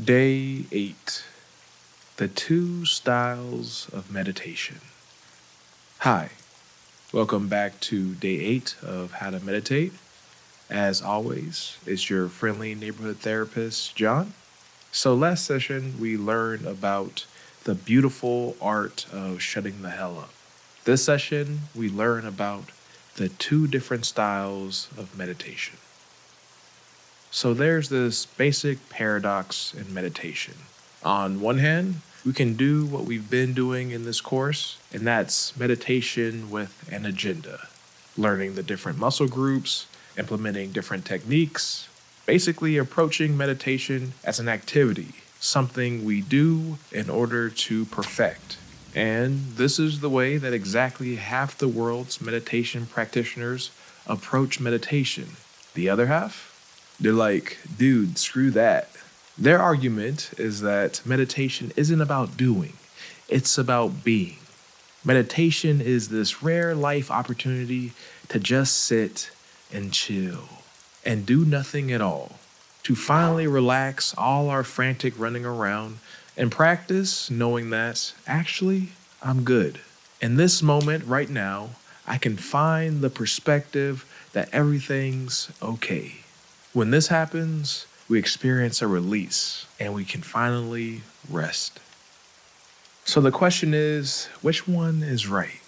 Day 8. The Two Styles of Meditation. Hi, welcome back to Day 8 of How to Meditate. As always, it's your friendly neighborhood therapist, John. So last session, we learned about the beautiful art of shutting the hell up. This session, we learn about the two different styles of meditation. So there's this basic paradox in meditation. On one hand, we can do what we've been doing in this course, and that's meditation with an agenda. Learning the different muscle groups, implementing different techniques, basically approaching meditation as an activity, something we do in order to perfect. And this is the way that exactly half the world's meditation practitioners approach meditation. The other half? They're like, dude, screw that. Their argument is that meditation isn't about doing, it's about being. Meditation is this rare life opportunity to just sit and chill and do nothing at all, to finally relax all our frantic running around and practice knowing that actually I'm good. In this moment right now, I can find the perspective that everything's okay. When this happens, we experience a release and we can finally rest. So the question is, which one is right?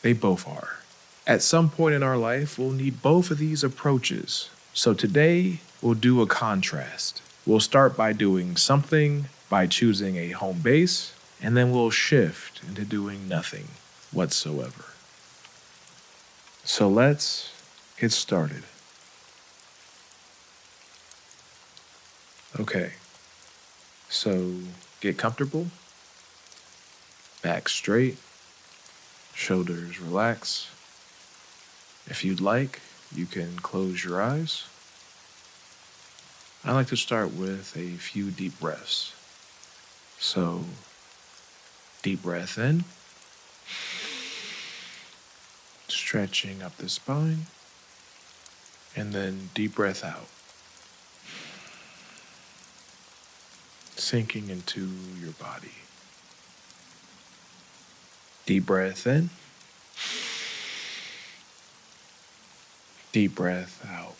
They both are. At some point in our life, we'll need both of these approaches. So today, we'll do a contrast. We'll start by doing something, by choosing a home base, and then we'll shift into doing nothing whatsoever. So let's get started. Okay, so get comfortable, back straight, shoulders relax. If you'd like, you can close your eyes. I like to start with a few deep breaths. So, deep breath in, stretching up the spine, and then deep breath out. Sinking into your body. Deep breath in. Deep breath out.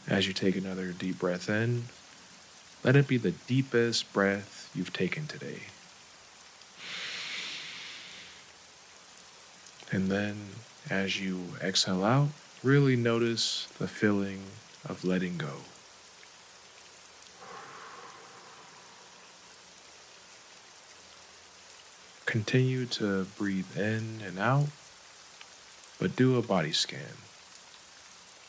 As you take another deep breath in, let it be the deepest breath you've taken today. And then, as you exhale out, really notice the feeling of letting go. Continue to breathe in and out, but do a body scan,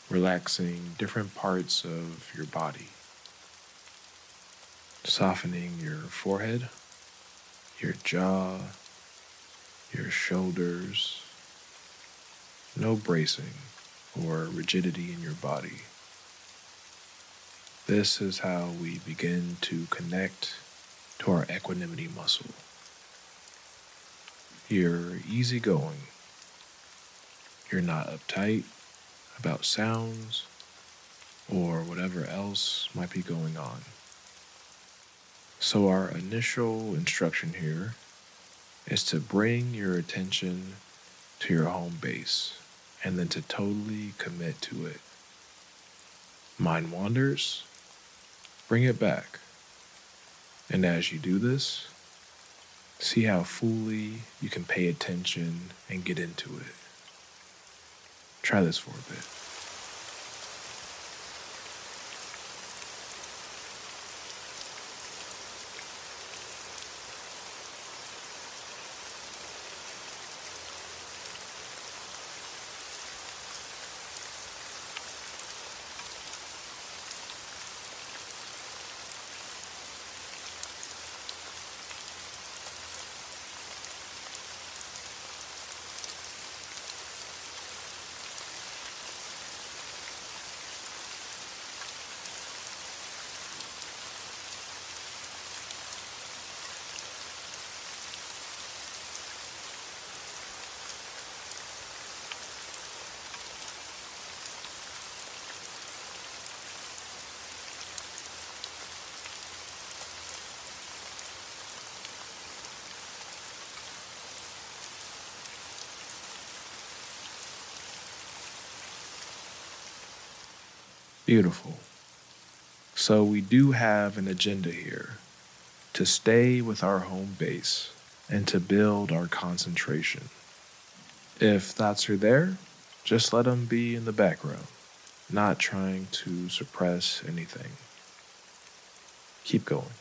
relaxing different parts of your body, softening your forehead, your jaw, your shoulders, no bracing or rigidity in your body. This is how we begin to connect to our equanimity muscle. You're easygoing. You're not uptight about sounds or whatever else might be going on. So our initial instruction here is to bring your attention to your home base and then to totally commit to it. Mind wanders, bring it back. And as you do this, see how fully you can pay attention and get into it. Try this for a bit. Beautiful. So we do have an agenda here to stay with our home base and to build our concentration. If thoughts are there, just let them be in the background, not trying to suppress anything. Keep going.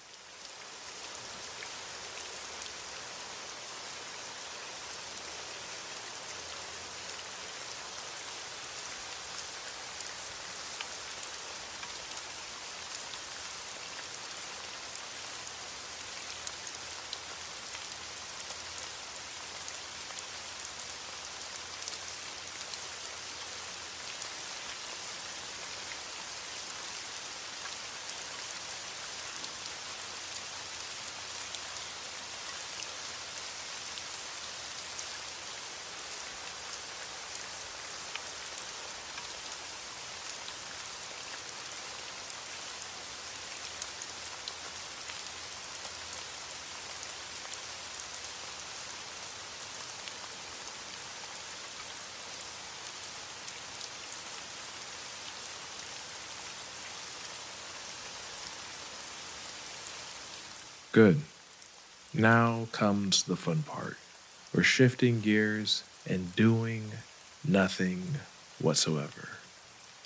Good. Now comes the fun part. We're shifting gears and doing nothing whatsoever.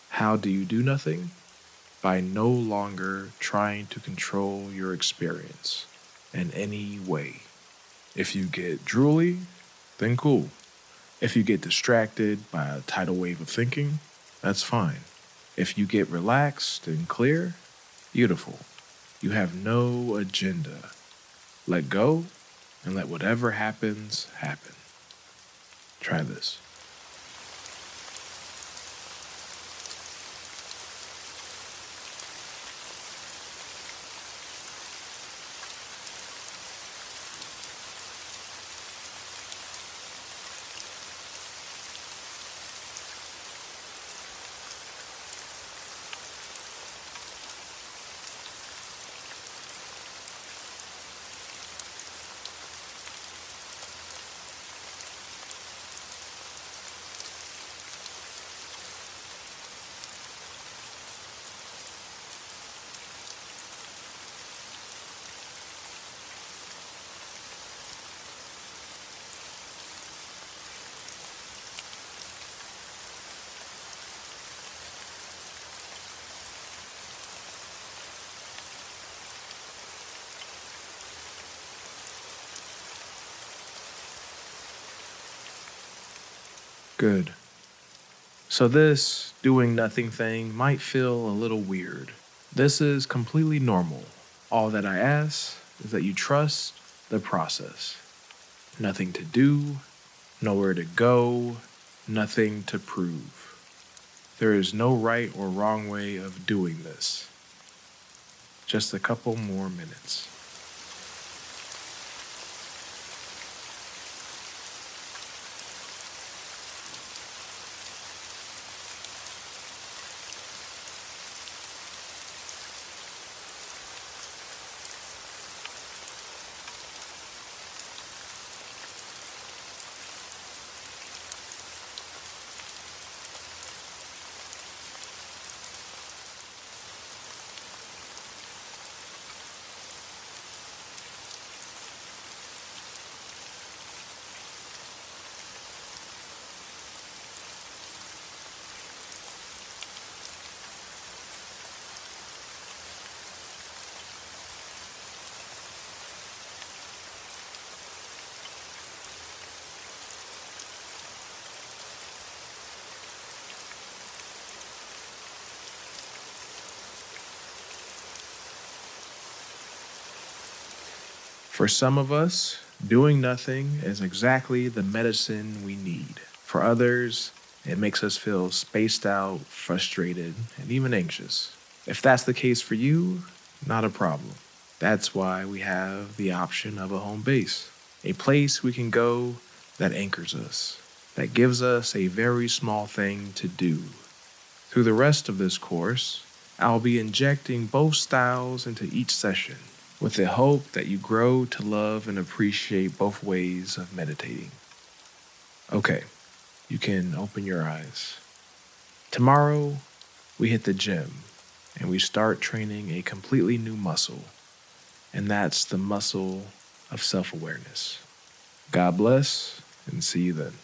How do you do nothing? By no longer trying to control your experience in any way. If you get drooly, then cool. If you get distracted by a tidal wave of thinking, that's fine. If you get relaxed and clear, beautiful. You have no agenda. Let go and let whatever happens, happen. Try this. Good. So this doing nothing thing might feel a little weird. This is completely normal. All that I ask is that you trust the process. Nothing to do, nowhere to go, nothing to prove. There is no right or wrong way of doing this. Just a couple more minutes. For some of us, doing nothing is exactly the medicine we need. For others, it makes us feel spaced out, frustrated, and even anxious. If that's the case for you, not a problem. That's why we have the option of a home base, a place we can go that anchors us, that gives us a very small thing to do. Through the rest of this course, I'll be injecting both styles into each session with the hope that you grow to love and appreciate both ways of meditating. Okay, you can open your eyes. Tomorrow, we hit the gym and we start training a completely new muscle, and that's the muscle of self-awareness. God bless, and see you then.